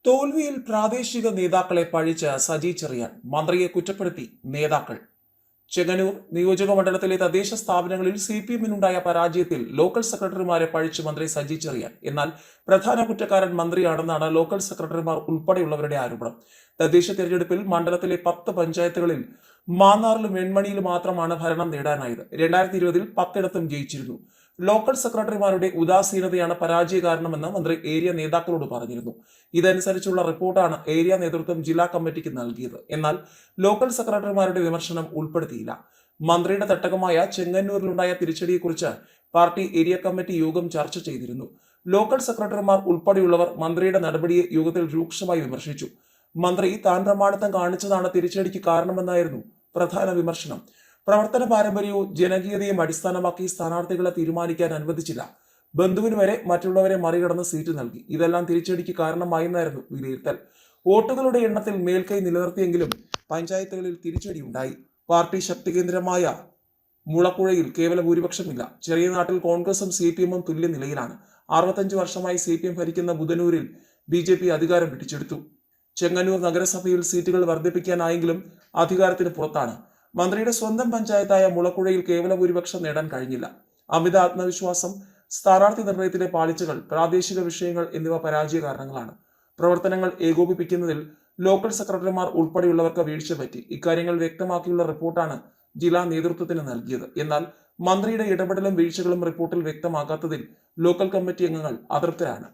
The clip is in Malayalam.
തോൽവിയിൽ പ്രാദേശിക നേതാക്കളെ പഴിച്ച് സജി ചെറിയാൻ മന്ത്രിയെ കുറ്റപ്പെടുത്തി നേതാക്കൾ. ചെങ്ങന്നൂർ നിയോജക മണ്ഡലത്തിലെ തദ്ദേശ സ്ഥാപനങ്ങളിൽ CPM-നുണ്ടായ പരാജയത്തിൽ ലോക്കൽ സെക്രട്ടറിമാരെ പഴിച്ച് മന്ത്രി സജി ചെറിയാൻ. എന്നാൽ പ്രധാന കുറ്റക്കാരൻ മന്ത്രിയാണെന്നാണ് ലോക്കൽ സെക്രട്ടറിമാർ ഉൾപ്പെടെയുള്ളവരുടെ ആരോപണം. തദ്ദേശ തെരഞ്ഞെടുപ്പിൽ മണ്ഡലത്തിലെ 10 പഞ്ചായത്തുകളിൽ മാന്നാറിലും വെൺമണിയിലും മാത്രമാണ് ഭരണം നേടാനായത്. 2020-ൽ 10 ജയിച്ചിരുന്നു. ലോക്കൽ സെക്രട്ടറിമാരുടെ ഉദാസീനതയാണ് പരാജയ കാരണമെന്ന് മന്ത്രി ഏരിയ നേതാക്കളോട് പറഞ്ഞിരുന്നു. ഇതനുസരിച്ചുള്ള റിപ്പോർട്ടാണ് ഏരിയ നേതൃത്വം ജില്ലാ കമ്മിറ്റിക്ക് നൽകിയത്. എന്നാൽ ലോക്കൽ സെക്രട്ടറിമാരുടെ വിമർശനം ഉൾപ്പെടുത്തിയില്ല. മന്ത്രിയുടെ തട്ടകമായ ചെങ്ങന്നൂരിലുണ്ടായ തിരിച്ചടിയെക്കുറിച്ച് പാർട്ടി ഏരിയ കമ്മിറ്റി യോഗം ചർച്ച ചെയ്തിരുന്നു. ലോക്കൽ സെക്രട്ടറിമാർ ഉൾപ്പെടെയുള്ളവർ മന്ത്രിയുടെ നടപടിയെ യോഗത്തിൽ രൂക്ഷമായി വിമർശിച്ചു. മന്ത്രി താൻ പ്രമാണിത്തം കാണിച്ചതാണ് തിരിച്ചടിക്ക് കാരണമെന്നായിരുന്നു പ്രധാന വിമർശനം. പ്രവർത്തന പാരമ്പര്യവും ജനകീയതയും അടിസ്ഥാനമാക്കി സ്ഥാനാർത്ഥികളെ തീരുമാനിക്കാൻ അനുവദിച്ചില്ല. ബന്ധുവിന് വരെ മറ്റുള്ളവരെ മറികടന്ന് സീറ്റ് നൽകി. ഇതെല്ലാം തിരിച്ചടിക്ക് കാരണമായെന്നായിരുന്നു വിലയിരുത്തൽ. വോട്ടുകളുടെ എണ്ണത്തിൽ മേൽക്കൈ നിലനിർത്തിയെങ്കിലും പഞ്ചായത്തുകളിൽ തിരിച്ചടിയുണ്ടായി. പാർട്ടി ശക്തി കേന്ദ്രമായ മുളക്കുഴയിൽ കേവല ഭൂരിപക്ഷമില്ല. ചെറിയ നാട്ടിൽ കോൺഗ്രസും CPM-ഉം തുല്യ നിലയിലാണ്. 65 വർഷമായി CPM ഭരിക്കുന്ന ബുധനൂരിൽ BJP അധികാരം പിടിച്ചെടുത്തു. ചെങ്ങന്നൂർ നഗരസഭയിൽ സീറ്റുകൾ വർദ്ധിപ്പിക്കാനായെങ്കിലും അധികാരത്തിന് പുറത്താണ്. മന്ത്രിയുടെ സ്വന്തം പഞ്ചായത്തായ മുളക്കുഴയിൽ കേവല ഭൂരിപക്ഷം നേടാൻ കഴിഞ്ഞില്ല. അമിത ആത്മവിശ്വാസം, സ്ഥാനാർത്ഥി നിർണയത്തിലെ പാളിച്ചകൾ, പ്രാദേശിക വിഷയങ്ങൾ എന്നിവ പരാജയ കാരണങ്ങളാണ്. പ്രവർത്തനങ്ങൾ ഏകോപിപ്പിക്കുന്നതിൽ ലോക്കൽ സെക്രട്ടറിമാർ ഉൾപ്പെടെയുള്ളവർക്ക് വീഴ്ച പറ്റി. ഇക്കാര്യങ്ങൾ വ്യക്തമാക്കിയുള്ള റിപ്പോർട്ടാണ് ജില്ലാ നേതൃത്വത്തിന് നൽകിയത്. എന്നാൽ മന്ത്രിയുടെ ഇടപെടലും വീഴ്ചകളും റിപ്പോർട്ടിൽ വ്യക്തമാക്കാത്തതിൽ ലോക്കൽ കമ്മിറ്റി അംഗങ്ങൾ അതൃപ്തരാണ്.